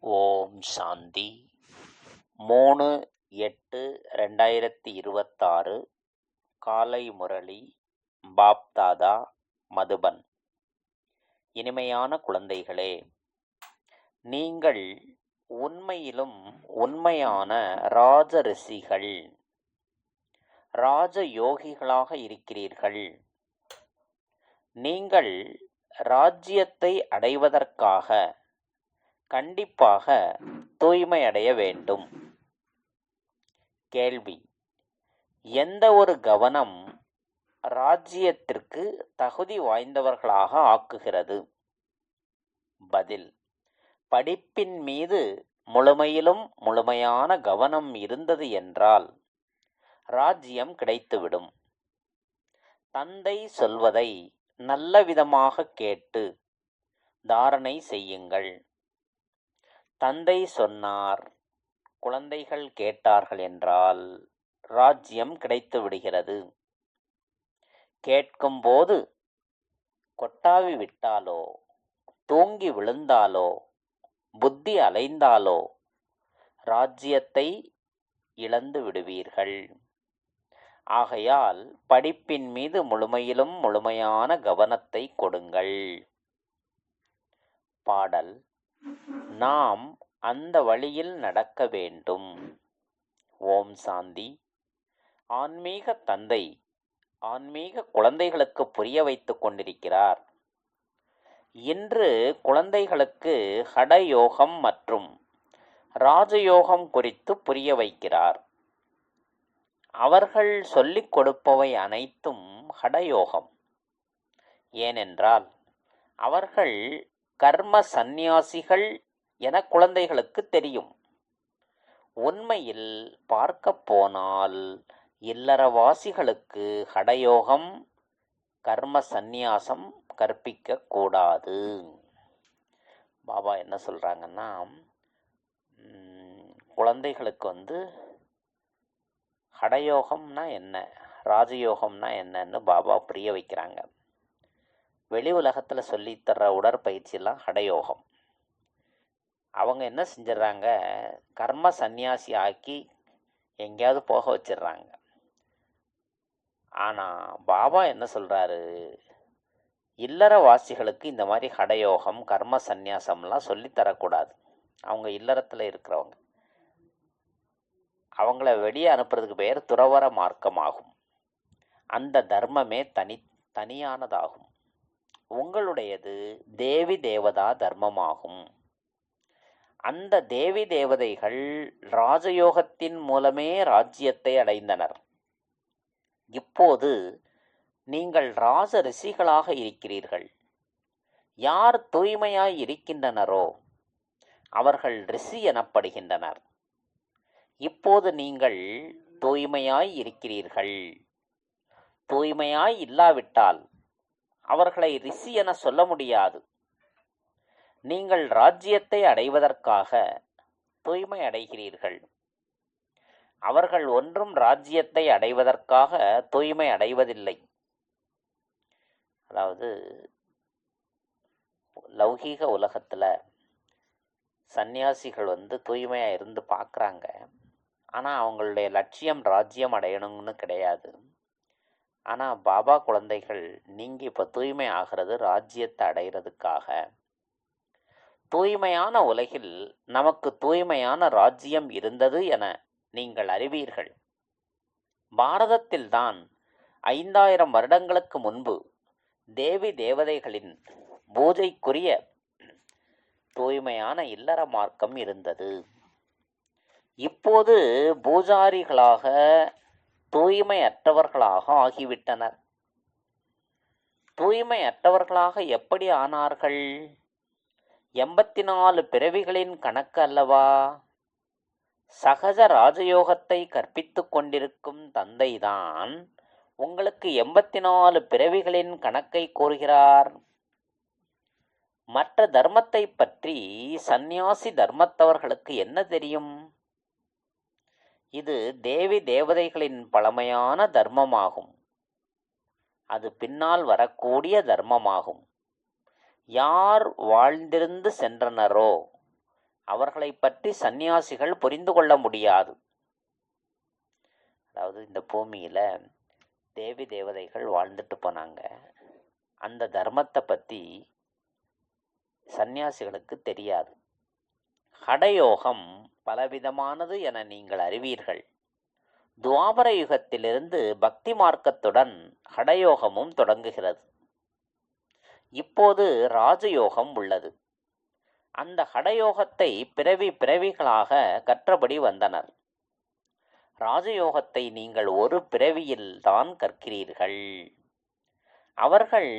ஓம் சாந்தி. 3/8/2026 காலை முரளி பாப்தாதா, மதுபன். இனிமையான குழந்தைகளே, நீங்கள் உண்மையிலும் உண்மையான ராஜ ரிஷிகள், ராஜ யோகிகளாக இருக்கிறீர்கள். நீங்கள் ராஜ்யத்தை அடைவதற்காக கண்டிப்பாக தூய்மை அடைய வேண்டும். கேள்வி: எந்த ஒரு கவனம் ராஜ்யத்திற்கு தகுதி வாய்ந்தவர்களாக ஆக்குகிறது? பதில்: படிப்பின் மீது முழுமையிலும் முழுமையான கவனம் இருந்தது என்றால் ராஜ்யம் கிடைத்துவிடும். தந்தை சொல்வதை நல்ல விதமாக கேட்டு தாரணை செய்யுங்கள். தந்தை சொன்னார், குழந்தைகள் கேட்டார்கள் என்றால் ராஜ்யம் கிடைத்து விடுகிறது. கேட்கும்போது கொட்டாவி விட்டாலோ, தூங்கி விழுந்தாலோ, புத்தி அலைந்தாலோ ராஜ்யத்தை இழந்து விடுவீர்கள். ஆகையால் படிப்பின் மீது முழுமையிலும் முழுமையான கவனத்தை கொடுங்கள். பாடல்: நாம் அந்த வழியில் நடக்க வேண்டும். ஓம் சாந்தி. ஆன்மீக தந்தை ஆன்மீக குழந்தைகளுக்கு புரிய வைத்துக் கொண்டிருக்கிறார். இன்று குழந்தைகளுக்கு ஹடயோகம் மற்றும் ராஜயோகம் குறித்து புரிய வைக்கிறார். அவர்கள் சொல்லிக் கொடுப்பவை அனைத்தும் ஹடயோகம். ஏனென்றால் அவர்கள் கர்ம சந்நியாசிகள் என குழந்தைகளுக்கு தெரியும். உண்மையில் பார்க்க போனால் இல்லறவாசிகளுக்கு ஹடயோகம், கர்ம சந்நியாசம் கற்பிக்க கூடாது. பாபா என்ன சொல்றாங்கன்னா, குழந்தைகளுக்கு ஹடயோகம்னா என்ன, ராஜயோகம்னா என்னன்னு பாபா புரிய வைக்கிறாங்க. வெளி உலகத்தில் சொல்லித்தர்ற உடற்பயிற்சியெல்லாம் ஹடயோகம். அவங்க என்ன செஞ்சிடறாங்க, கர்ம சந்நியாசி ஆக்கி எங்கேயாவது போக வச்சிடுறாங்க. ஆனால் பாபா என்ன சொல்கிறாரு, இல்லறவாசிகளுக்கு இந்த மாதிரி ஹடயோகம், கர்ம சந்நியாசம்லாம் சொல்லித்தரக்கூடாது. அவங்க இல்லறத்தில் இருக்கிறவங்க, அவங்கள வெளியே அனுப்புறதுக்கு பேர் துறவற மார்க்கமாகும். அந்த தர்மமே தனியானதாகும். உங்களுடையது தேவி தேவதா தர்மமாகும். அந்த தேவி தேவதைகள் ராஜயோகத்தின் மூலமே ராஜ்யத்தை அடைந்தனர். இப்போது நீங்கள் ராஜ ரிஷிகளாக இருக்கிறீர்கள். யார் தூய்மையாய் இருக்கின்றனரோ அவர்கள் ரிஷி எனப்படுகின்றனர். இப்போது நீங்கள் தூய்மையாய் இருக்கிறீர்கள். தூய்மையாய் இல்லாவிட்டால் அவர்களை ரிஷி என சொல்ல முடியாது. நீங்கள் ராஜ்யத்தை அடைவதற்காக தூய்மை அடைகிறீர்கள். அவர்கள் ஒன்றும் ராஜ்யத்தை அடைவதற்காக தூய்மை அடைவதில்லை. அதாவது லௌகீக உலகத்தில் சந்நியாசிகள் தூய்மையாக இருந்து பார்க்குறாங்க. ஆனால் அவங்களுடைய லட்சியம் ராஜ்யம் அடையணும்னு கிடையாது. ஆனால் பாபா குழந்தைகள், நீங்கள் இப்போ தூய்மை ஆகிறது ராஜ்யத்தை அடைகிறதுக்காக. தூய்மையான உலகில் நமக்கு தூய்மையான ராஜ்யம் இருந்தது என நீங்கள் அறிவீர்கள். பாரதத்தில்தான் 5000 வருடங்களுக்கு முன்பு தேவி தேவதைகளின் பூஜைக்குரிய தூய்மையான இல்லற மார்க்கம் இருந்தது. இப்போது பூஜாரிகளாக தூய்மையற்றவர்களாக ஆகிவிட்டனர். தூய்மையற்றவர்களாக எப்படி ஆனார்கள்? 84 பிறவிகளின் கணக்கு அல்லவா? சகஜ ராஜயோகத்தை கற்பித்துக் கொண்டிருக்கும் தந்தைதான் உங்களுக்கு 84 பிறவிகளின் கணக்கை கூறுகிறார். மற்ற தர்மத்தை பற்றி சந்நியாசி தர்மத்தவர்களுக்கு என்ன தெரியும்? இது தேவி தேவதைகளின் பழமையான தர்மமாகும். அது பின்னால் வரக்கூடிய தர்மமாகும். யார் வாழ்ந்திருந்து சென்றனரோ அவர்களை பற்றி சந்நியாசிகள் புரிந்து கொள்ள முடியாது. அதாவது இந்த பூமியில் தேவி தேவதைகள் வாழ்ந்துட்டு போனாங்க. அந்த தர்மத்தை பற்றி சந்நியாசிகளுக்கு தெரியாது. ஹடயோகம் பலவிதமானது என நீங்கள் அறிவீர்கள். துவாபர யுகத்திலிருந்து பக்தி மார்க்கத்துடன் ஹடயோகமும் தொடங்குகிறது. இப்போது ராஜயோகம் உள்ளது. அந்த ஹடயோகத்தை பிறவிகளாக கற்றபடி வந்தனர். ராஜயோகத்தை நீங்கள் ஒரு பிறவியில் தான் கற்கிறீர்கள். அவர்கள்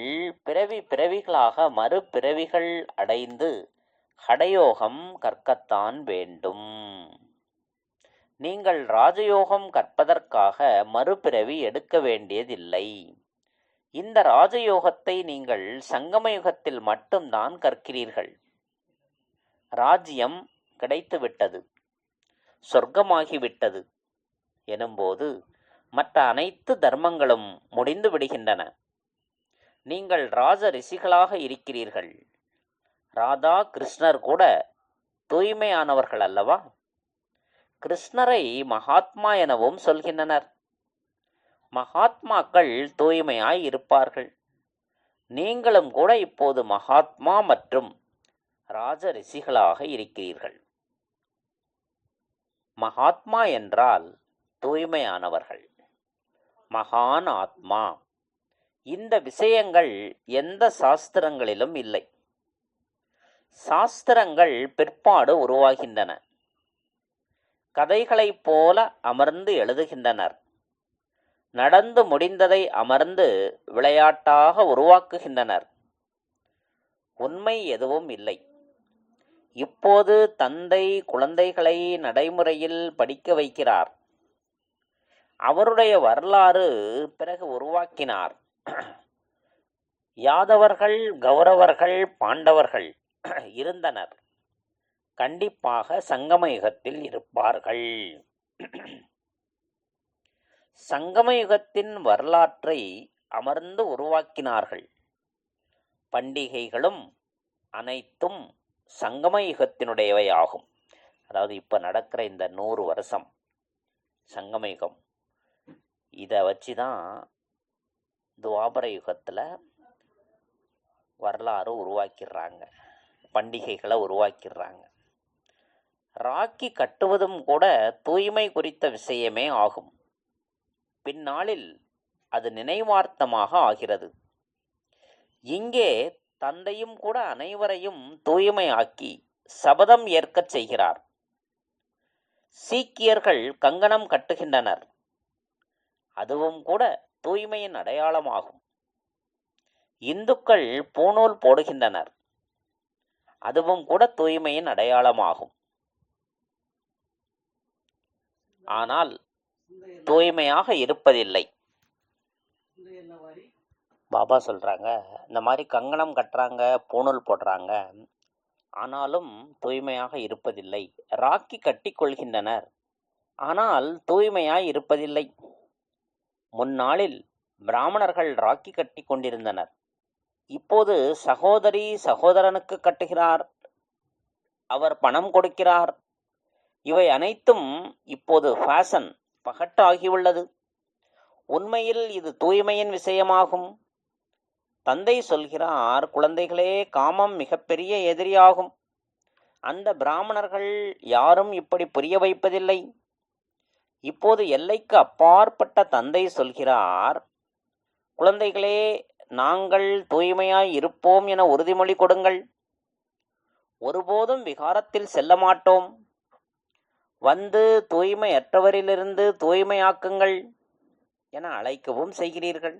பிறவிகளாக மறுபிறவிகள் அடைந்து ஹடயோகம் கற்கத்தான் வேண்டும். நீங்கள் ராஜயோகம் கற்பதற்காக மறுபிறவி எடுக்க வேண்டியதில்லை. இந்த ராஜயோகத்தை நீங்கள் சங்கமயுகத்தில் மட்டும்தான் கற்கிறீர்கள். ராஜ்யம் கிடைத்துவிட்டது, சொர்க்கமாகிவிட்டது எனும்போது மற்ற அனைத்து தர்மங்களும் முடிந்து விடுகின்றன. நீங்கள் ராஜ ரிஷிகளாக இருக்கிறீர்கள். ராதா கிருஷ்ணர் கூட தூய்மையானவர்கள் அல்லவா? கிருஷ்ணரை மகாத்மா எனவும் சொல்கின்றனர். மகாத்மாக்கள் தூய்மையாய் இருப்பார்கள். நீங்களும் கூட இப்போது மகாத்மா மற்றும் ராஜ ரிஷிகளாக இருக்கிறீர்கள். மகாத்மா என்றால் தூய்மையானவர்கள், மகான் ஆத்மா. இந்த விஷயங்கள் எந்த சாஸ்திரங்களிலும் இல்லை. சாஸ்திரங்கள் பிற்பாடு உருவாகின்றன. கதைகளைப் போல அமர்ந்து எழுதுகின்றனர். நடந்து முடிந்ததை அமர்ந்து விளையாட்டாக உருவாக்குகின்றனர். உண்மை எதுவும் இல்லை. இப்போது தந்தை குழந்தைகளை நடைமுறையில் படிக்க வைக்கிறார். அவருடைய வரலாறு பிறகு உருவாக்கினார். யாதவர்கள், கௌரவர்கள், பாண்டவர்கள் இருந்தனர். கண்டிப்பாக சங்கமயுகத்தில் இருப்பார்கள். சங்கமயுகத்தின் வரலாற்றை அமர்ந்து உருவாக்கினார்கள். பண்டிகைகளும் அனைத்தும் சங்கமயுகத்தினுடையவை ஆகும். அதாவது இப்போ நடக்கிற இந்த 100 வருஷம் சங்கமயுகம், இதை வச்சு தான் துவாபர யுகத்தில் வரலாறு உருவாக்கிடுறாங்க, பண்டிகைகளை உருவாக்கிடுறாங்க. ராக்கி கட்டுவதும் கூட தூய்மை குறித்த விஷயமே ஆகும். பின்னாளில் அது நினைவார்த்தமாக ஆகிறது. இங்கே தந்தையும் கூட அனைவரையும் தூய்மையாக்கி சபதம் ஏற்கச் செய்கிறார். சீக்கியர்கள் கங்கணம் கட்டுகின்றனர். அதுவும் கூட தூய்மையின் அடையாளமாகும். இந்துக்கள் பூணூல் போடுகின்றனர். அதுவும் கூட தூய்மையின் அடையாளமாகும். ஆனால் தூய்மையாக இருப்பதில்லை. பாபா சொல்றாங்க, இந்த மாதிரி கங்கணம் கட்டுறாங்க, பூணூல் போடுறாங்க, ஆனாலும் தூய்மையாக இருப்பதில்லை. ராக்கி கட்டி கொள்கின்றனர், ஆனால் தூய்மையாய் இருப்பதில்லை. முன்னாளில் பிராமணர்கள் ராக்கி கட்டி கொண்டிருந்தனர். இப்போது சகோதரி சகோதரனுக்கு கட்டுகிறார், அவர் பணம் கொடுக்கிறார். இவை அனைத்தும் இப்போது ஃபேஷன், பகட்டு ஆகியுள்ளது. உண்மையில் இது தூய்மையின் விஷயமாகும். தந்தை சொல்கிறார், குழந்தைகளே, காமம் மிகப்பெரிய எதிரியாகும். அந்த பிராமணர்கள் யாரும் இப்படி புரிய வைப்பதில்லை. இப்போது எல்லைக்கு அப்பாற்பட்ட தந்தை சொல்கிறார், குழந்தைகளே, நாங்கள் தூய்மையாய் இருப்போம் என உறுதிமொழி கொடுங்கள். ஒருபோதும் விகாரத்தில் செல்ல மாட்டோம். வந்து தூய்மையற்றவரிலிருந்து தூய்மையாக்குங்கள் என அழைக்கவும் செய்கிறீர்கள்.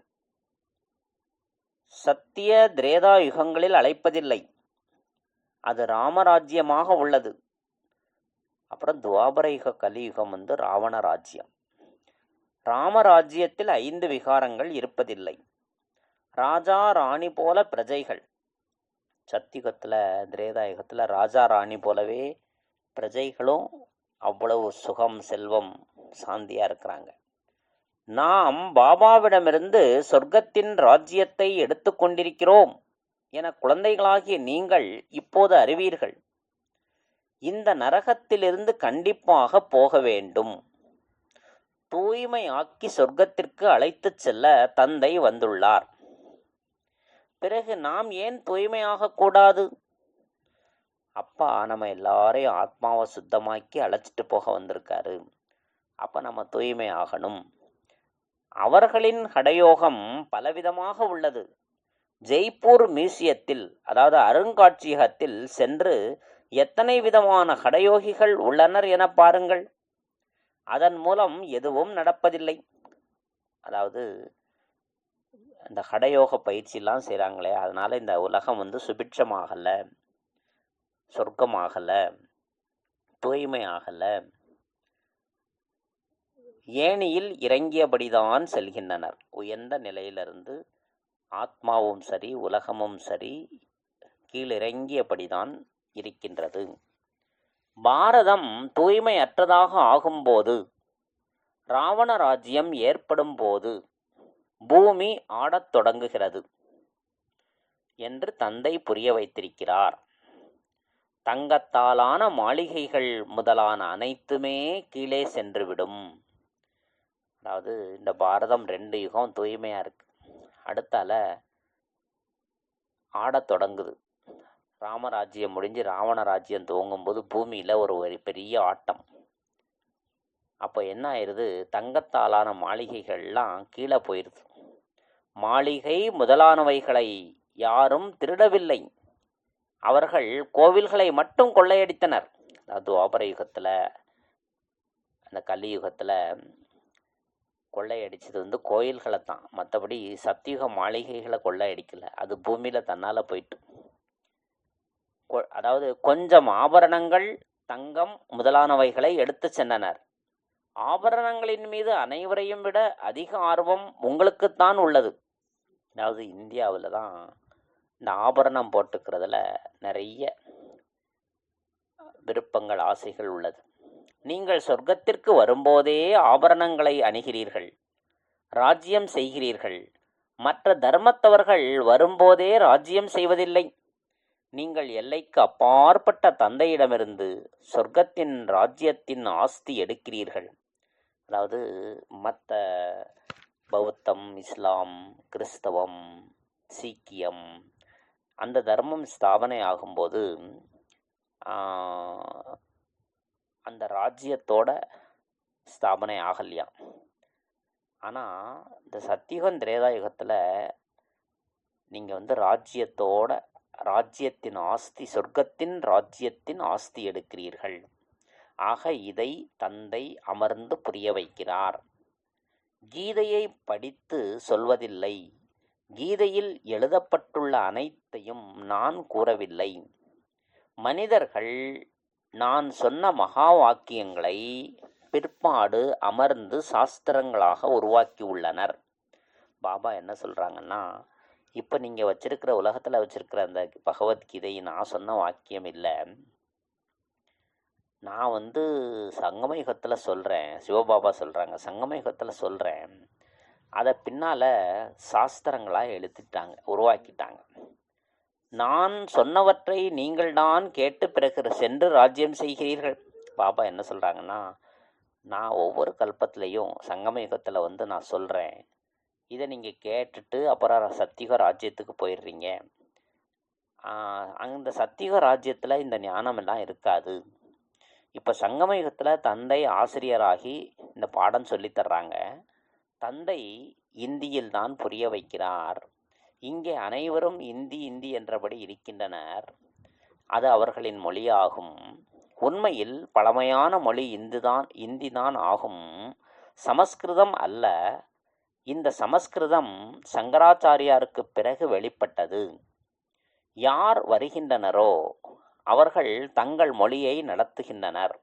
சத்திய திரேதா யுகங்களில் அழைப்பதில்லை, அது ராமராஜ்யமாக உள்ளது. அப்புறம் துவாபர யுக கலியுகம் ராவண ராஜ்யம். ராமராஜ்யத்தில் 5 விகாரங்கள் இருப்பதில்லை. ராஜா ராணி போல பிரஜைகள். சத்தியுகத்தில் திரேதாயுகத்தில் ராஜா ராணி போலவே பிரஜைகளும் அவ்வளவு சுகம் செல்வம் சாந்தியாக இருக்கிறாங்க. நாம் பாபாவிடமிருந்து சொர்க்கத்தின் ராஜ்யத்தை எடுத்து கொண்டிருக்கிறோம் என குழந்தைகளாகிய நீங்கள் இப்போது அறிவீர்கள். இந்த நரகத்திலிருந்து கண்டிப்பாக போக வேண்டும். தூய்மை ஆக்கி சொர்க்கத்திற்கு அழைத்துச் செல்ல தந்தை வந்துள்ளார். பிறகு நாம் ஏன் தூய்மையாக கூடாது? அப்பா நம்ம எல்லாரையும் ஆத்மாவை சுத்தமாக்கி அழைச்சிட்டு போக வந்திருக்காரு. அப்ப நம்ம தூய்மை ஆகணும். அவர்களின் ஹடயோகம் பலவிதமாக உள்ளது. ஜெய்ப்பூர் மியூசியத்தில், அதாவது அருங்காட்சியகத்தில் சென்று எத்தனை விதமான ஹடயோகிகள் உள்ளனர் என பாருங்கள். அதன் மூலம் எதுவும் நடப்பதில்லை. அதாவது இந்த ஹடயோக பயிற்சியெல்லாம் செய்கிறாங்களே, அதனால இந்த உலகம் சுபிட்சமாகலை, சொர்க்கமாகலை, தூய்மை ஆகலை. ஏணியில் இறங்கியபடிதான் செல்கின்றனர். உயர்ந்த நிலையிலிருந்து ஆத்மாவும் சரி உலகமும் சரி கீழிறங்கியபடிதான் இருக்கின்றது. பாரதம் தூய்மையற்றதாக ஆகும்போது, ராவண ராஜ்யம் ஏற்படும் போது பூமி ஆடத் தொடங்குகிறது என்று தந்தை புரிய வைத்திருக்கிறார். தங்கத்தாலான மாளிகைகள் முதலான அனைத்துமே கீழே சென்றுவிடும். அதாவது இந்த பாரதம் 2 யுகம் தூய்மையாக இருக்கு, அடுத்தால ஆடத் தொடங்குது. ராமராஜ்யம் முடிஞ்சு ராவண ராஜ்யம் துவங்கும்போது பூமியில் ஒரு பெரிய ஆட்டம். அப்போ என்ன ஆயிடுது? தங்கத்தாலான மாளிகைகள்லாம் கீழே போயிடுது. மாளிகை முதலானவைகளை யாரும் திருடவில்லை, அவர்கள் கோவில்களை மட்டும் கொள்ளையடித்தனர். அதாவது துவாபர யுகத்தில், அந்த கலியுகத்தில் கொள்ளையடிச்சது கோயில்களை தான், மற்றபடி சத்தியுக மாளிகைகளை கொள்ளையடிக்கலை. அது பூமியில் தன்னால் போயிட்டு. அதாவது கொஞ்சம் ஆபரணங்கள், தங்கம் முதலானவைகளை எடுத்து சென்றனர். ஆபரணங்களின் மீது அனைவரையும் விட அதிக ஆர்வம் உங்களுக்குத்தான் உள்ளது. அதாவது இந்தியாவில் தான் இந்த ஆபரணம் போட்டுக்கிறதுல நிறைய விருப்பங்கள், ஆசைகள் உள்ளது. நீங்கள் சொர்க்கத்திற்கு வரும்போதே ஆபரணங்களை அணிகிறீர்கள், ராஜ்யம் செய்கிறீர்கள். மற்ற தர்மத்தவர்கள் வரும்போதே ராஜ்யம் செய்வதில்லை. நீங்கள் எல்லைக்கு அப்பாற்பட்ட தந்தையிடமிருந்து சொர்க்கத்தின் ராஜ்யத்தின் ஆஸ்தி எடுக்கிறீர்கள். அதாவது மற்ற பௌத்தம், இஸ்லாம், கிறிஸ்தவம், சீக்கியம் அந்த தர்மம் ஸ்தாபனை ஆகும்போது அந்த ராஜ்யத்தோட ஸ்தாபனை ஆகலையா. ஆனால் இந்த சத்தியுகம் திரேதாயுகத்தில் நீங்கள் ராஜ்யத்தோட, ராஜ்யத்தின் ஆஸ்தி, சொர்க்கத்தின் ராஜ்யத்தின் ஆஸ்தி எடுக்கிறீர்கள். ஆக இதை தந்தை அமர்ந்து புரிய வைக்கிறார். கீதையை படித்து சொல்வதில்லை, கீதையில் எழுதப்பட்டுள்ள அனைத்தையும் நான் கூறவில்லை. மனிதர்கள் நான் சொன்ன மகா வாக்கியங்களை பிற்பாடு அமர்ந்து சாஸ்திரங்களாக உருவாக்கி உள்ளனர். பாபா என்ன சொல்கிறாங்கன்னா, இப்போ நீங்கள் வச்சிருக்கிற உலகத்தில் வச்சிருக்கிற அந்த பகவத்கீதை நான் சொன்ன வாக்கியம் இல்லை, நான் சங்கமயுகத்தில் சொல்கிறேன். சிவபாபா சொல்கிறாங்க, சங்கமயுகத்தில் சொல்கிறேன். அதை பின்னால் சாஸ்திரங்களாக எழுதிட்டாங்க, உருவாக்கிட்டாங்க. நான் சொன்னவற்றை நீங்கள் தான் கேட்டு பிறகு சென்று ராஜ்யம் செய்கிறீர்கள். பாபா என்ன சொல்கிறாங்கன்னா, நான் ஒவ்வொரு கல்பத்திலையும் சங்கமயுகத்தில் நான் சொல்கிறேன், இதை நீங்கள் கேட்டுட்டு அப்புறம் சத்தியுக ராஜ்யத்துக்கு போயிடுறீங்க. அந்த சத்தியுக ராஜ்யத்தில் இந்த ஞானமெல்லாம் இருக்காது. இப்போ சங்கமயுகத்தில் தந்தை ஆசிரியராகி இந்த பாடம் சொல்லித்தர்றாங்க. தந்தை இந்தியில் தான் புரிய வைக்கிறார். இங்கே அனைவரும் இந்தி இந்தி என்றபடி இருக்கின்றனர். அது அவர்களின் மொழியாகும். உண்மையில் பழமையான மொழி இந்தி தான் ஆகும், சமஸ்கிருதம் அல்ல. இந்த சமஸ்கிருதம் சங்கராச்சாரியாருக்கு பிறகு வெளிப்பட்டது. யார் வருகின்றனரோ அவர்கள் தங்கள் மொழியை நடத்துகின்றனர்.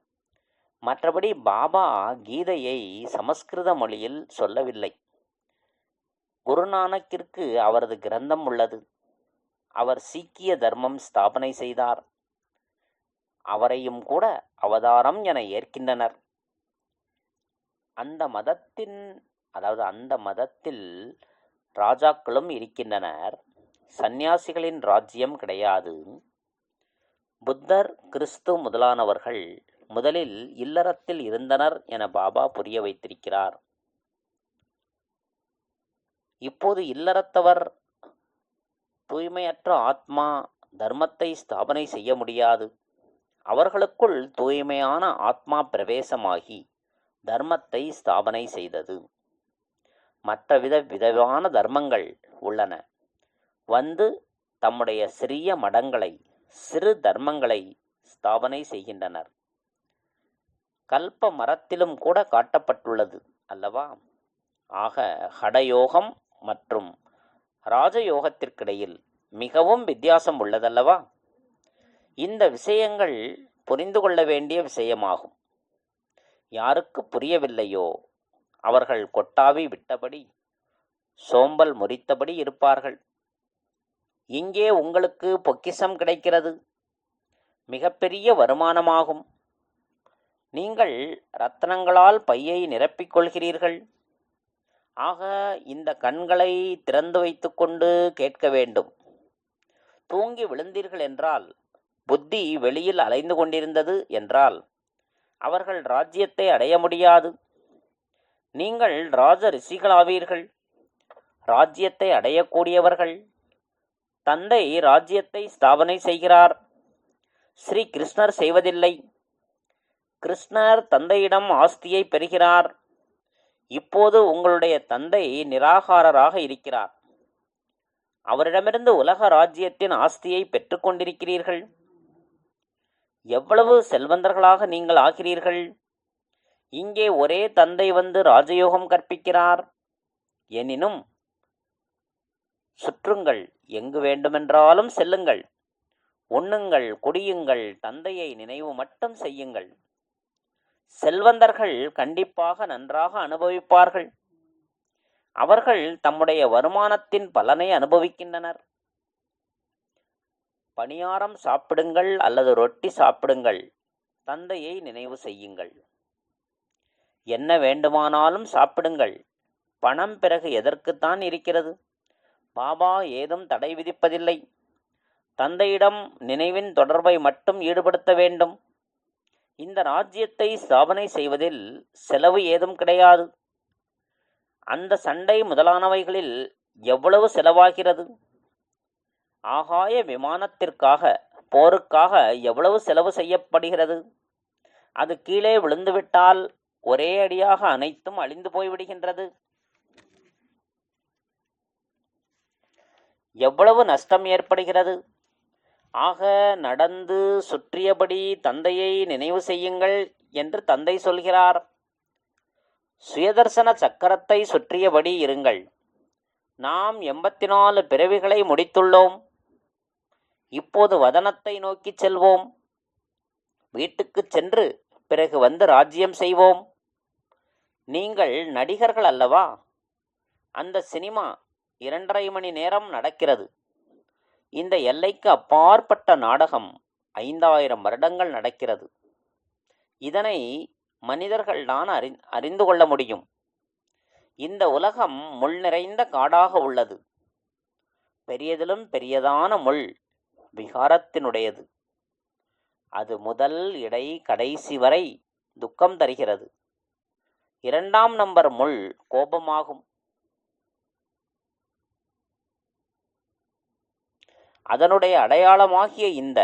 மற்றபடி பாபா கீதையை சமஸ்கிருத மொழியில் சொல்லவில்லை. குருநானக்கிற்கு அவரது கிரந்தம் உள்ளது. அவர் சீக்கிய தர்மம் ஸ்தாபனை செய்தார். அவரையும் கூட அவதாரம் என ஏற்கின்றனர். அந்த மதத்தில் ராஜாக்களும் இருக்கின்றனர். சந்நியாசிகளின் ராஜ்யம் கிடையாது. புத்தர், கிறிஸ்து முதலானவர்கள் முதலில் இல்லறத்தில் இருந்தனர் என பாபா புரிய வைத்திருக்கிறார். இப்போது இல்லறத்தவர் தூய்மையற்ற ஆத்மா தர்மத்தை ஸ்தாபனை செய்ய முடியாது. அவர்களுக்குள் தூய்மையான ஆத்மா பிரவேசமாகி தர்மத்தை ஸ்தாபனை செய்தது. மற்ற விதமான தர்மங்கள் உள்ளன. வந்து தம்முடைய சிறிய மடங்களை, சிறு தர்மங்களை ஸ்தாபனை செய்கின்றனர். கல்ப மரத்திலும் கூட காட்டப்பட்டுள்ளது அல்லவா? ஆக ஹடயோகம் மற்றும் ராஜயோகத்திற்கிடையில் மிகவும் வித்தியாசம் உள்ளதல்லவா? இந்த விஷயங்கள் புரிந்து கொள்ள வேண்டிய விஷயமாகும். யாருக்கு புரியவில்லையோ அவர்கள் கொட்டாவி விட்டபடி, சோம்பல் முறித்தபடி இருப்பார்கள். இங்கே உங்களுக்கு பொக்கிஷம் கிடைக்கிறது. மிகப்பெரிய வருமானமாகும். நீங்கள் ரத்னங்களால் பையை நிரப்பிக் கொள்கிறீர்கள். ஆக இந்த கண்களை திறந்து வைத்துக்கொண்டு கேட்க வேண்டும். தூங்கி விழுந்தீர்கள் என்றால், புத்தி வெளியில் அலைந்து கொண்டிருந்தது என்றால் அவர்கள் ராஜ்யத்தை அடைய முடியாது. நீங்கள் ராஜ ரிஷிகளாவீர்கள், ராஜ்யத்தை அடையக்கூடியவர்கள். தந்தை ராஜ்யத்தை ஸ்தாபனை செய்கிறார். ஸ்ரீ கிருஷ்ணர் செய்வதில்லை. கிருஷ்ணர் தந்தையிடம் ஆஸ்தியை பெறுகிறார். இப்போது உங்களுடைய தந்தை நிராகாரராக இருக்கிறார். அவரிடமிருந்து உலக ராஜ்யத்தின் ஆஸ்தியை பெற்றுக்கொண்டிருக்கிறீர்கள். எவ்வளவு செல்வந்தர்களாக நீங்கள் ஆகிறீர்கள். இங்கே ஒரே தந்தை வந்து ராஜயோகம் கற்பிக்கிறார். எனினும் சுற்றுங்கள், எங்கு வேண்டுமென்றாலும் செல்லுங்கள், உண்ணுங்கள், குடியுங்கள், தந்தையை நினைவு மட்டும் செய்யுங்கள். செல்வந்தர்கள் கண்டிப்பாக நன்றாக அனுபவிப்பார்கள். அவர்கள் தம்முடைய வருமானத்தின் பலனை அனுபவிக்கின்றனர். பணியாரம் சாப்பிடுங்கள் அல்லது ரொட்டி சாப்பிடுங்கள், தந்தையை நினைவு செய்யுங்கள். என்ன வேண்டுமானாலும் சாப்பிடுங்கள். பணம் பிறகு எதற்குத்தான் இருக்கிறது? பாபா ஏதும் தடை விதிப்பதில்லை. தந்தையிடம் நினைவின் தொடர்பை மட்டும் ஈடுபடுத்த வேண்டும். இந்த ராஜ்யத்தை ஸ்தாபனை செய்வதில் செலவு ஏதும் கிடையாது. அந்த சண்டை முதலானவைகளில் எவ்வளவு செலவாகிறது? ஆகாய விமானத்திற்காக, போருக்காக எவ்வளவு செலவு செய்யப்படுகிறது? அது கீழே விழுந்துவிட்டால் ஒரே அடியாக அனைத்தும் அழிந்து போய்விடுகின்றது. எவ்வளவு நஷ்டம் ஏற்படுகிறது? ஆக நடந்து சுற்றியபடி தந்தையை நினைவு செய்யுங்கள் என்று தந்தை சொல்கிறார். சுயதர்சன சக்கரத்தை சுற்றியபடி இருங்கள். நாம் 84 பிறவிகளை முடித்துள்ளோம். இப்போது வதனத்தை நோக்கி செல்வோம். வீட்டுக்கு சென்று பிறகு வந்து ராஜ்யம் செய்வோம். நீங்கள் நடிகர்கள் அல்லவா? அந்த சினிமா 2.5 மணி நேரம் நடக்கிறது. இந்த எல்லைக்கு அப்பாற்பட்ட நாடகம் 5000 வருடங்கள் நடக்கிறது. இதனை மனிதர்கள்தான் அறிந்து கொள்ள முடியும். இந்த உலகம் முள் நிறைந்த காடாக உள்ளது. பெரியதிலும் பெரியதான முள் விகாரத்தினுடையது. அது முதல் இடை கடைசி வரை துக்கம் தருகிறது. 2ஆம் நம்பர் முள் கோபமாகும். அதனுடைய அடையாளமாகிய இந்த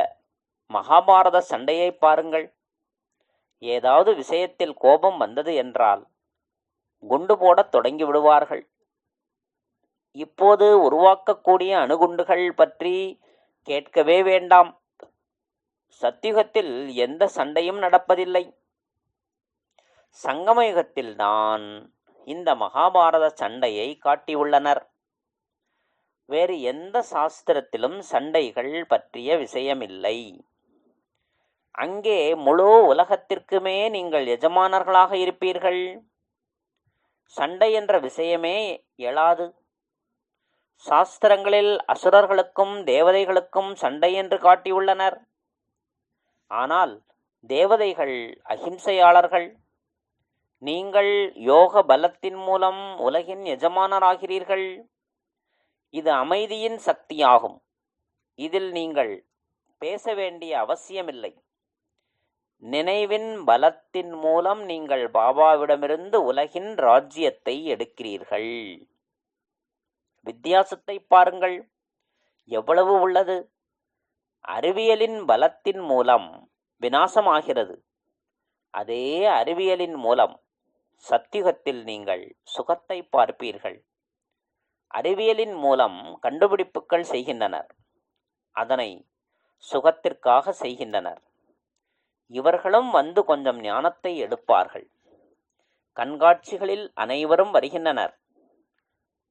மகாபாரத சண்டையை பாருங்கள். ஏதாவது விஷயத்தில் கோபம் வந்தது என்றால் குண்டு போடத் தொடங்கி விடுவார்கள். இப்போது உருவாக்கக்கூடிய அணுகுண்டுகள் பற்றி கேட்கவே வேண்டாம். சத்தியுகத்தில் எந்த சண்டையும் நடப்பதில்லை. சங்கமயுகத்தில்தான் இந்த மகாபாரத சண்டையை காட்டியுள்ளனர். வேறு எந்த சாஸ்திரத்திலும் சண்டைகள் பற்றிய விஷயமில்லை. அங்கே முழு உலகத்திற்குமே நீங்கள் எஜமானர்களாக இருப்பீர்கள். சண்டை என்ற விஷயமே எழாது. சாஸ்திரங்களில் அசுரர்களுக்கும் தேவதைகளுக்கும் சண்டை என்று காட்டியுள்ளனர். ஆனால் தேவதைகள் அஹிம்சையாளர்கள். நீங்கள் யோக பலத்தின் மூலம் உலகின் எஜமானராகிறீர்கள். இது அமைதியின் சக்தியாகும். இதில் நீங்கள் பேச வேண்டிய அவசியமில்லை. நினைவின் பலத்தின் மூலம் நீங்கள் பாபாவிடமிருந்து உலகின் ராஜ்யத்தை எடுக்கிறீர்கள். வித்தியாசத்தை பாருங்கள், எவ்வளவு உள்ளது. அறிவியலின் பலத்தின் மூலம் விநாசமாகிறது. அதே அறிவியலின் மூலம் சத்தியுகத்தில் நீங்கள் சுகத்தை பார்ப்பீர்கள். அறிவியலின் மூலம் கண்டுபிடிப்புகள் செய்கின்றனர், அதனை சுகத்திற்காக செய்கின்றனர். இவர்களும் வந்து கொஞ்சம் ஞானத்தை எடுப்பார்கள். கண்காட்சிகளில் அனைவரும் வருகின்றனர்,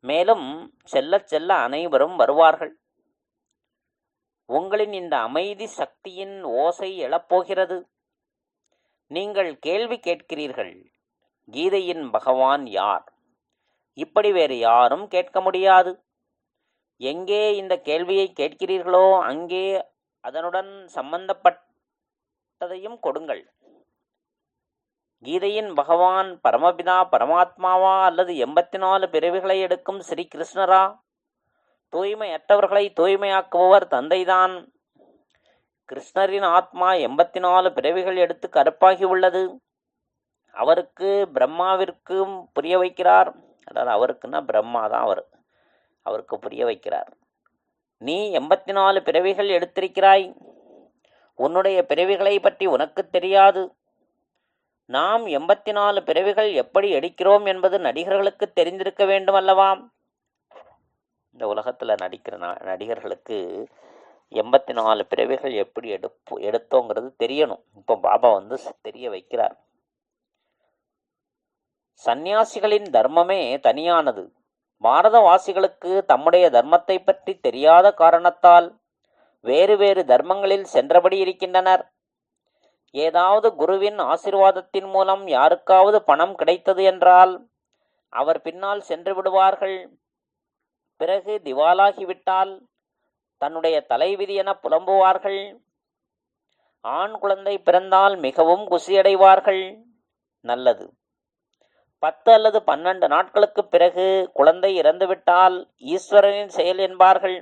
மேலும் செல்ல செல்ல அனைவரும் வருவார்கள். உங்களின் இந்த அமைதி சக்தியின் ஓசை எழப்போகிறது. நீங்கள் கேள்வி கேட்கிறீர்கள், கீதையின் பகவான் யார்? இப்படி வேறு யாரும் கேட்க முடியாது. எங்கே இந்த கேள்வியை கேட்கிறீர்களோ அங்கே அதனுடன் சம்பந்தப்பட்டதையும் கொடுங்கள். கீதையின் பகவான் பரமபிதா பரமாத்மாவா அல்லது 84 பிறவிகளை எடுக்கும் ஸ்ரீ கிருஷ்ணரா? தூய்மையற்றவர்களை தூய்மையாக்குபவர் தந்தைதான். கிருஷ்ணரின் ஆத்மா 84 பிறவிகள் எடுத்து கருப்பாகி உள்ளது. அவருக்கு பிரம்மாவிற்கும் புரிய வைக்கிறார். அதாவது அவருக்குன்னா பிரம்மா தான் அவருக்கு புரிய வைக்கிறார். நீ 84 பிறவிகள் எடுத்திருக்கிறாய். உன்னுடைய பிறவிகளை பற்றி உனக்கு தெரியாது. நாம் 84 பிறவிகள் எப்படி எடுக்கிறோம் என்பது நடிகர்களுக்கு தெரிந்திருக்க வேண்டும் அல்லவா? இந்த உலகத்தில் நடிக்கிற நடிகர்களுக்கு 84 பிறவிகள் எப்படி எடுத்தோங்கிறது தெரியணும். இப்போ பாபா வந்து தெரிய வைக்கிறார். சந்நியாசிகளின் தர்மமே தனியானது. பாரதவாசிகளுக்கு தம்முடைய தர்மத்தை பற்றி தெரியாத காரணத்தால் வேறு வேறு தர்மங்களில் சென்றபடி இருக்கின்றனர். ஏதாவது குருவின் ஆசீர்வாதத்தின் மூலம் யாருக்காவது பணம் கிடைத்தது என்றால் அவர் பின்னால் சென்று விடுவார்கள். பிறகு திவாலாகிவிட்டால் தன்னுடைய தலைவிதி என புலம்புவார்கள். ஆண் குழந்தை பிறந்தால் மிகவும் குசியடைவார்கள். நல்லது. 10 அல்லது 12 நாட்களுக்கு பிறகு குழந்தை இறந்துவிட்டால் ஈஸ்வரனின் செயல் என்பார்கள்.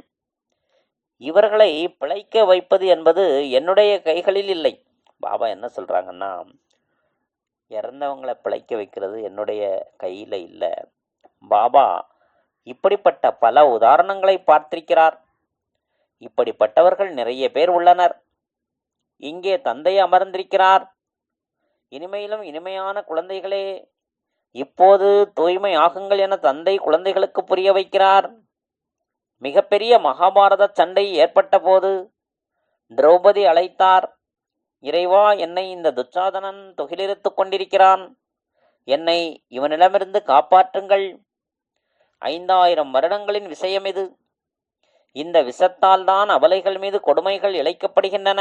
இவர்களை பிழைக்க வைப்பது என்பது என்னுடைய கைகளில் இல்லை. பாபா என்ன சொல்றாங்கன்னா, இறந்தவங்களை பிழைக்க வைக்கிறது என்னுடைய கையில் இல்லை. பாபா இப்படிப்பட்ட பல உதாரணங்களை பார்த்திருக்கிறார். இப்படிப்பட்டவர்கள் நிறைய பேர் உள்ளனர். இங்கே தந்தை அமர்ந்திருக்கிறார். இனிமையிலும் இனிமையான குழந்தைகளே, இப்போது தூய்மை ஆகுங்கள் என தந்தை குழந்தைகளுக்கு புரிய வைக்கிறார். மிகப்பெரிய மகாபாரத சண்டை ஏற்பட்ட போது திரௌபதி அழைத்தார். இறைவா, என்னை இந்த துச்சாதனன் தொகிலிருத்து கொண்டிருக்கிறான். என்னை இவனிடமிருந்து காப்பாற்றுங்கள். 5000 வருடங்களின் விஷயம் இது. இந்த விஷத்தால் தான் அபலைகள் மீது கொடுமைகள் இழைக்கப்படுகின்றன.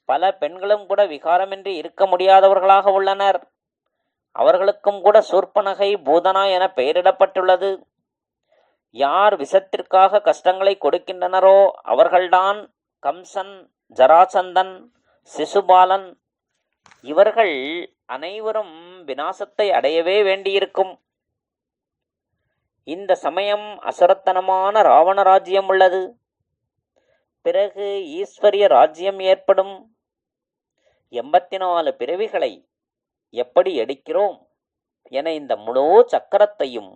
பல பெண்களும் கூட விகாரமின்றி இருக்க முடியாதவர்களாக உள்ளனர். அவர்களுக்கும் கூட சூர்பனகை பூதனா என பெயரிடப்பட்டுள்ளது. யார் விஷத்திற்காக கஷ்டங்களை கொடுக்கின்றனரோ அவர்கள்தான் கம்சன், ஜராசந்தன், சிசுபாலன். இவர்கள் அனைவரும் விநாசத்தை அடையவே வேண்டியிருக்கும். இந்த சமயம் அசுரத்தனமான ராவண ராஜ்யம் உள்ளது. பிறகு ஈஸ்வரிய ராஜ்யம் ஏற்படும். 84 பிறவிகளை எப்படி எடுக்கிறோம் என இந்த முழு சக்கரத்தையும்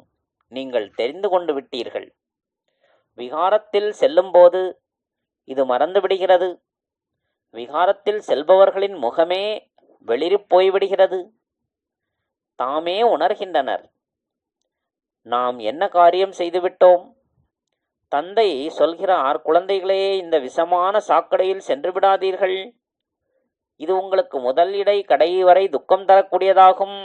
நீங்கள் தெரிந்து கொண்டு விட்டீர்கள். விகாரத்தில் செல்லும்போது இது மறந்து விடுகிறது. விகாரத்தில் செல்பவர்களின் முகமே வெளிரிப் போய்விடுகிறது. தாமே உணர்கின்றனர், நாம் என்ன காரியம் செய்துவிட்டோம். தந்தை சொல்கிறார், குழந்தைகளே, இந்த விஷமான சாக்கடையில் சென்று விடாதீர்கள். இது உங்களுக்கு முதல் இடை கடை வரை துக்கம் தரக்கூடியதாகும்.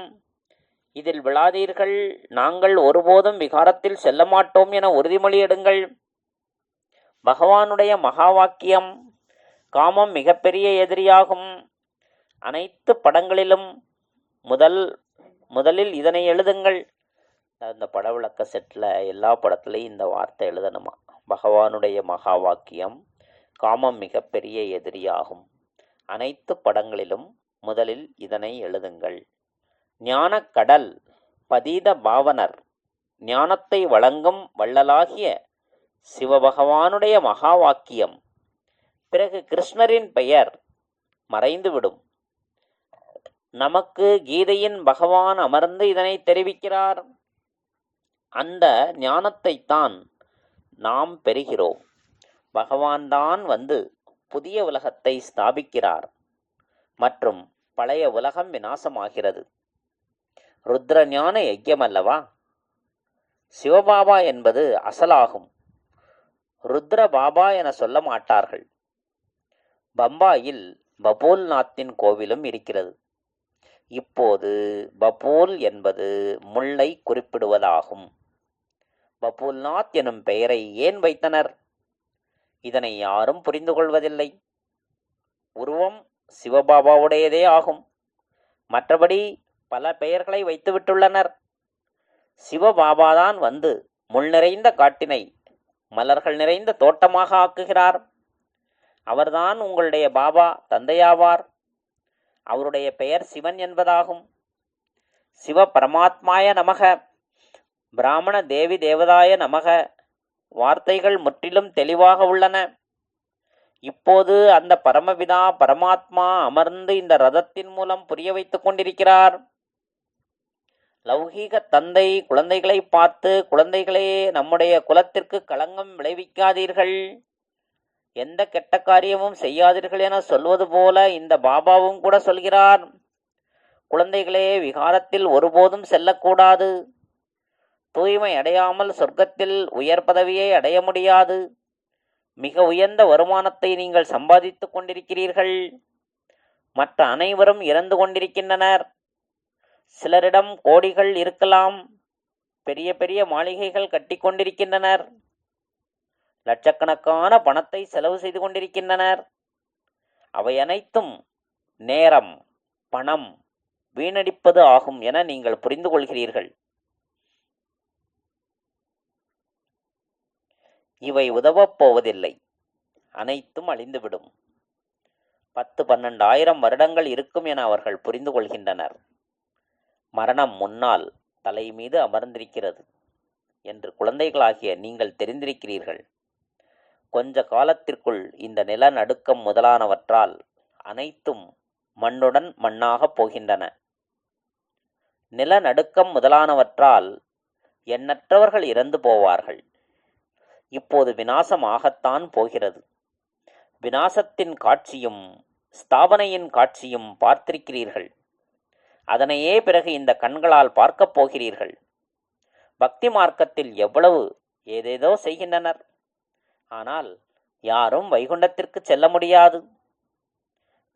இதில் விழாதீர்கள். நாங்கள் ஒருபோதும் விகாரத்தில் செல்ல மாட்டோம் என உறுதிமொழி எடுங்கள். பகவானுடைய மகா வாக்கியம், காமம் மிகப்பெரிய எதிரியாகும். அனைத்து படங்களிலும் முதலில் இதனை எழுதுங்கள். இந்த பட விளக்க செட்டில் எல்லா படத்துலையும் இந்த வார்த்தை எழுதணுமா? பகவானுடைய மகா வாக்கியம், காமம் மிகப்பெரிய எதிரியாகும். அனைத்து படங்களிலும் முதலில் இதனை எழுதுங்கள். ஞானக்கடல் பதீத பாவனர், ஞானத்தை வழங்கும் வள்ளலாகிய சிவபகவானுடைய மகா வாக்கியம், பிறகு கிருஷ்ணரின் பெயர் மறைந்துவிடும். நமக்கு கீதையின் பகவான் அமர்ந்து இதனை தெரிவிக்கிறார். அந்த ஞானத்தைத்தான் நாம் பெறுகிறோம். பகவான் தான் வந்து புதிய உலகத்தை ஸ்தாபிக்கிறார் மற்றும் பழைய உலகம் விநாசமாகிறது. ருத்ர ஞான யஜ்யம் அல்லவா? சிவபாபா என்பது அசலாகும். ருத்ர பாபா என சொல்ல மாட்டார்கள். பம்பாயில் பபூல்நாத்தின் கோவிலும் இருக்கிறது. இப்போது பபூல் என்பது முல்லை குறிப்பிடுவதாகும். பபூல்நாத் எனும் பெயரை ஏன் வைத்தனர்? இதனை யாரும் புரிந்து கொள்வதில்லை. உருவம் சிவபாபாவுடையதே ஆகும். மற்றபடி பல பெயர்களை வைத்துவிட்டுள்ளனர். சிவபாபாதான் வந்து முள் நிறைந்த காட்டினை மலர்கள் நிறைந்த தோட்டமாக ஆக்குகிறார். அவர்தான் உங்களுடைய பாபா தந்தையாவார். அவருடைய பெயர் சிவன் என்பதாகும். சிவ பரமாத்மாய நமக, பிராமண தேவி தேவதாய நமக வார்த்தைகள் முற்றிலும் தெளிவாக உள்ளன. இப்போது அந்த பரமபிதா பரமாத்மா அமர்ந்து இந்த ரதத்தின் மூலம் புரிய வைத்துக் கொண்டிருக்கிறார். லௌகீக தந்தை குழந்தைகளை பார்த்து, குழந்தைகளே, நம்முடைய குலத்திற்கு களங்கம் விளைவிக்காதீர்கள், எந்த கெட்ட காரியமும் செய்யாதீர்கள் என சொல்வது போல இந்த பாபாவும் கூட சொல்கிறார். குழந்தைகளே, விகாரத்தில் ஒருபோதும் செல்லக்கூடாது. தூய்மை அடையாமல் சொர்க்கத்தில் உயர் பதவியை அடைய முடியாது. மிக உயர்ந்த வருமானத்தை நீங்கள் சம்பாதித்துக் கொண்டிருக்கிறீர்கள். மற்ற அனைவரும் இறந்து கொண்டிருக்கின்றனர். சிலரிடம் கோடிகள் இருக்கலாம். பெரிய பெரிய மாளிகைகள் கட்டி கொண்டிருக்கின்றனர். லட்சக்கணக்கான பணத்தை செலவு செய்து கொண்டிருக்கின்றனர். அவை அனைத்தும் நேரம், பணம் வீணடிப்பது ஆகும் என நீங்கள் புரிந்து கொள்கிறீர்கள். இவை உதவப் போவதில்லை. அனைத்தும் அழிந்துவிடும். 10-12 வருடங்கள் இருக்கும் என அவர்கள் புரிந்து கொள்கின்றனர். மரணம் முன்னால் தலை மீது அமர்ந்திருக்கிறது என்று குழந்தைகளாகிய நீங்கள் தெரிந்திருக்கிறீர்கள். கொஞ்ச காலத்திற்குள் இந்த நிலநடுக்கம் முதலானவற்றால் அனைத்தும் மண்ணுடன் மண்ணாகப் போகின்றன. நிலநடுக்கம் முதலானவற்றால் எண்ணற்றவர்கள் இறந்து போவார்கள். இப்போது விநாசமாகத்தான் போகிறது. விநாசத்தின் காட்சியும் ஸ்தாபனையின் காட்சியும் பார்த்திருக்கிறீர்கள். அதனையே பிறகு இந்த கண்களால் பார்க்கப் போகிறீர்கள். பக்தி மார்க்கத்தில் எவ்வளவு ஏதேதோ செய்கின்றனர். ஆனால் யாரும் வைகுண்டத்திற்கு செல்ல முடியாது.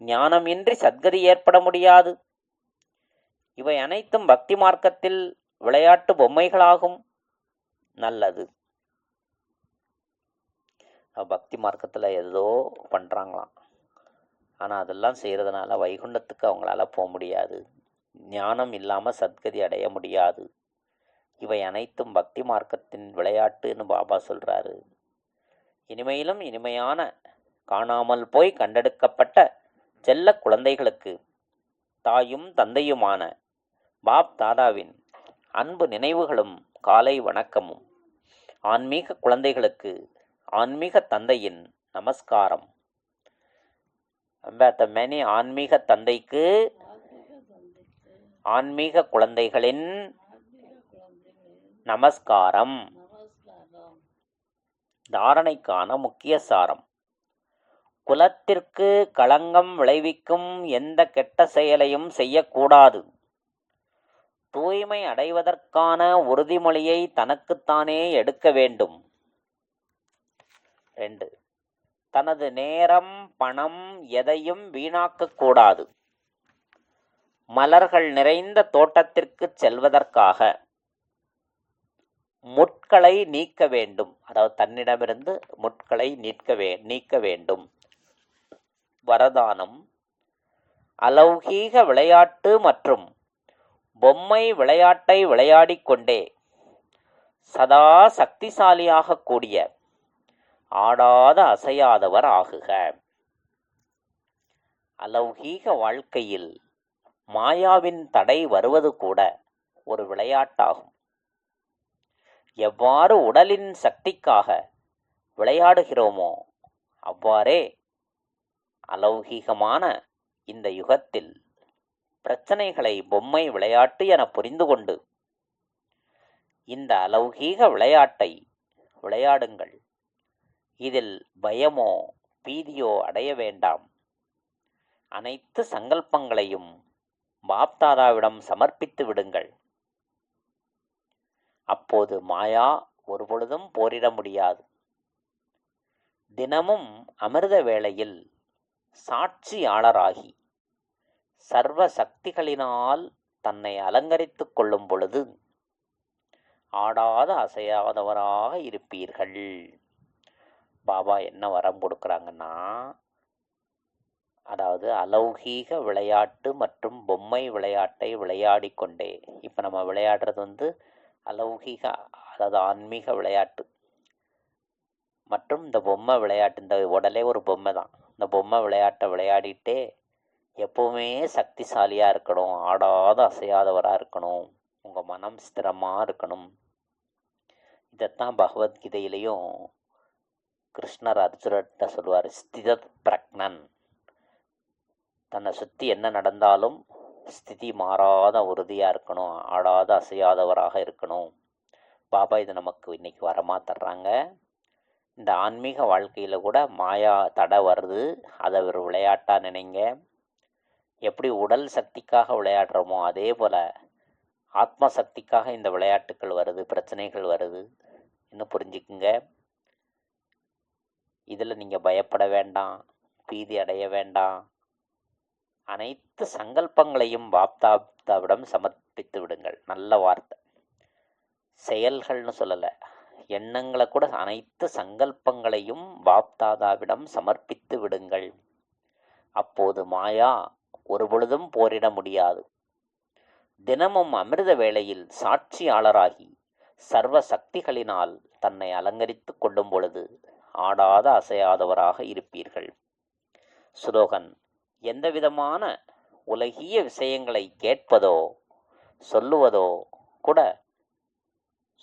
ஞானம் இன்றி சத்கதி ஏற்பட முடியாது. இவை அனைத்தும் பக்தி மார்க்கத்தில் விளையாட்டு பொம்மைகளாகும். நல்லது. பக்தி மார்க்கத்தில் ஏதோ பண்ணுறாங்களாம். ஆனால் அதெல்லாம் செய்கிறதுனால வைகுண்டத்துக்கு அவங்களால போக முடியாது. ஞானம் இல்லாமல் சத்கதி அடைய முடியாது. இவை அனைத்தும் பக்தி மார்க்கத்தின் விளையாட்டுன்னு பாபா சொல்கிறாரு. இனிமையிலும் இனிமையான காணாமல் போய் கண்டெடுக்கப்பட்ட செல்ல குழந்தைகளுக்கு தாயும் தந்தையுமான பாப் தாதாவின் அன்பு நினைவுகளும் காலை வணக்கமும். ஆன்மீக குழந்தைகளுக்கு ஆன்மீக தந்தையின் நமஸ்காரம். மேனி ஆன்மீக தந்தைக்கு ஆன்மீக குழந்தைகளின் நமஸ்காரம். தாரணைக்கான முக்கிய சாரம். குலத்திற்கு களங்கம் விளைவிக்கும் எந்த கெட்ட செயலையும் செய்யக்கூடாது. தூய்மை அடைவதற்கான உறுதிமொழியை தனக்குத்தானே எடுக்க வேண்டும். 2. தனது நேரம், பணம் எதையும் வீணாக்கக்கூடாது. மலர்கள் நிறைந்த தோட்டத்திற்கு செல்வதற்காக முட்களை நீக்க வேண்டும். அதாவது தன்னிடமிருந்து முட்களை நீக்க வேண்டும். வரதானம். அலௌகீக விளையாட்டு மற்றும் பொம்மை விளையாட்டை விளையாடிக்கொண்டே சதா சக்திசாலியாக கூடிய ஆடாத அசையாதவர் ஆகுக. அலௌகீக வாழ்க்கையில் மாயாவின் தடை வருவது கூட ஒரு விளையாட்டாகும். எவ்வாறு உடலின் சக்திக்காக விளையாடுகிறோமோ அவ்வாறே அலௌகீகமான இந்த யுகத்தில் பிரச்சனைகளை பொம்மை விளையாட்டு என புரிந்து கொண்டு இந்த அலௌகீக விளையாட்டை விளையாடுங்கள். இதில் பயமோ பீதியோ அடைய வேண்டாம். அனைத்து சங்கல்பங்களையும் பாப்தாதாவிடம் சமர்ப்பித்து விடுங்கள். அப்போது மாயா ஒருபொழுதும் போரிட முடியாது. தினமும் அமிர்த வேளையில் சாட்சியாளராகி சர்வ சக்திகளினால் தன்னை அலங்கரித்துக் கொள்ளும் பொழுது ஆடாத அசையாதவராக இருப்பீர்கள். பாபா என்ன வரம் கொடுக்குறாங்கன்னா, அதாவது அலௌகீக விளையாட்டு மற்றும் பொம்மை விளையாட்டை விளையாடி கொண்டே, இப்போ நம்ம விளையாடுறது அலௌகீக, அதாவது ஆன்மீக விளையாட்டு மற்றும் இந்த பொம்மை விளையாட்டு. இந்த உடலே ஒரு பொம்மை தான். இந்த பொம்மை விளையாட்டை விளையாடிட்டே எப்போவுமே சக்திசாலியாக இருக்கணும், ஆடாத அசையாதவராக இருக்கணும், உங்கள் மனம் ஸ்திரமாக இருக்கணும். இதைத்தான் பகவத்கீதையிலையும் கிருஷ்ணர் அர்ஜுனர்கிட்ட சொல்லுவார், ஸ்திதத் பிரக்னன். தன்னை சுற்றி என்ன நடந்தாலும் ஸ்திதி மாறாத உறுதியாக இருக்கணும், ஆடாத அசையாதவராக இருக்கணும். பாபா இது நமக்கு இன்னைக்கு வரமாக தர்றாங்க. இந்த ஆன்மீக வாழ்க்கையில் கூட மாயா தடை வருது, அதை ஒரு விளையாட்டாக நினைங்க. எப்படி உடல் சக்திக்காக விளையாடுறோமோ அதே போல் ஆத்ம சக்திக்காக இந்த விளையாட்டுக்கள் வருது, பிரச்சனைகள் வருது. இன்னும் புரிஞ்சுக்குங்க. இதில் நீங்கள் பயப்பட வேண்டாம், பீதி அடைய வேண்டாம். அனைத்து சங்கல்பங்களையும் பாப்தாவிடம் சமர்ப்பித்து விடுங்கள். நல்ல வார்த்தை. செயல்கள்னு சொல்லலை, எண்ணங்களை கூட, அனைத்து சங்கல்பங்களையும் பாப்தாதாவிடம் சமர்ப்பித்து விடுங்கள். அப்போது மாயா ஒருபொழுதும் போரிட முடியாது. தினமும் அமிர்த வேளையில் சாட்சியாளராகி சர்வ சக்திகளினால் தன்னை அலங்கரித்து கொள்ளும் பொழுது ஆடாத அசையாதவராக இருப்பீர்கள். ஸ்லோகன்: எந்தவிதமான உலகிய விஷயங்களை கேட்பதோ சொல்லுவதோ கூட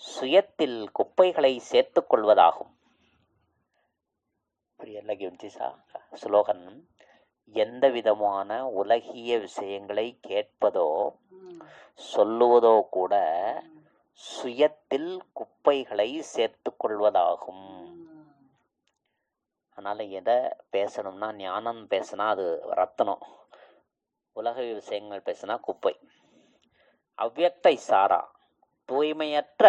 சுயத்தில் குப்பைகளை சேர்த்து கொள்வதாகும். ஸ்லோகன்: எந்த விதமான உலகிய விஷயங்களை கேட்பதோ சொல்லுவதோ கூட சுயத்தில் குப்பைகளை சேர்த்து கொள்வதாகும். அதனால் எதை பேசணும்னா, ஞானம் பேசினா அது ரத்தனம், உலக விஷயங்கள் பேசினா குப்பை. அவ்யக்தை சாரா, தூய்மையற்ற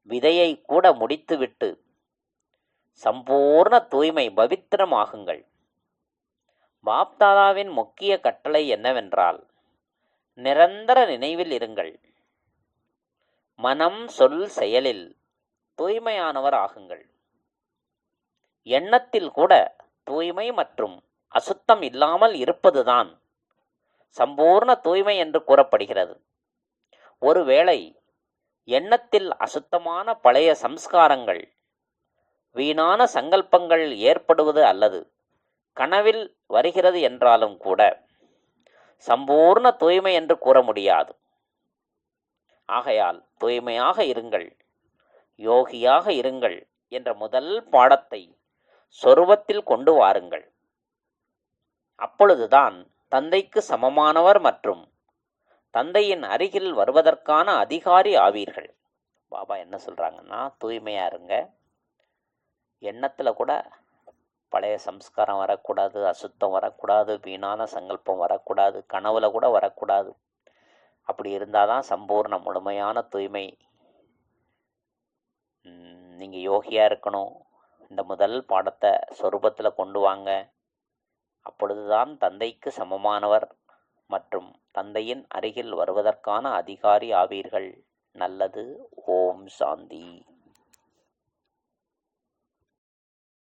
விதையை கூட முடித்துவிட்டு சம்பூர்ண தூய்மை பவித்திரமாகுங்கள். பாப்தாதாவின் முக்கிய கட்டளை என்னவென்றால், நிரந்தர நினைவில் இருங்கள். மனம் சொல் செயலில் தூய்மையானவர் ஆகுங்கள். எண்ணத்தில் கூட தூய்மை மற்றும் அசுத்தம் இல்லாமல் இருப்பதுதான் சம்பூர்ண தூய்மை என்று கூறப்படுகிறது. ஒருவேளை எண்ணத்தில் அசுத்தமான பழைய சம்ஸ்காரங்கள், வீணான சங்கல்பங்கள் ஏற்படுவது அல்லது கனவில் வருகிறது என்றாலும் கூட சம்பூர்ண தூய்மை என்று கூற முடியாது. ஆகையால் தூய்மையாக இருங்கள், யோகியாக இருங்கள் என்ற முதல் பாடத்தை சொரூபத்தில் கொண்டு வாருங்கள். அப்பொழுதுதான் தந்தைக்கு சமமானவர் மற்றும் தந்தையின் அருகில் வருவதற்கான அதிகாரி ஆவீர்கள். பாபா என்ன சொல்றாங்கன்னா, தூய்மையா இருங்க. எண்ணத்துல கூட பழைய சம்ஸ்காரம் வரக்கூடாது, அசுத்தம் வரக்கூடாது, வீணான சங்கல்பம் வரக்கூடாது, கனவுல கூட வரக்கூடாது. அப்படி இருந்தாதான் சம்பூர்ண முழுமையான தூய்மை. நீங்கள் யோகியாக இருக்கணும். இந்த முதல் பாடத்தை சொரூபத்தில் கொண்டு வாங்க. அப்பொழுதுதான் தந்தைக்கு சமமானவர் மற்றும் தந்தையின் அருகில் வருவதற்கான அதிகாரி ஆவீர்கள். நல்லது. ஓம் சாந்தி.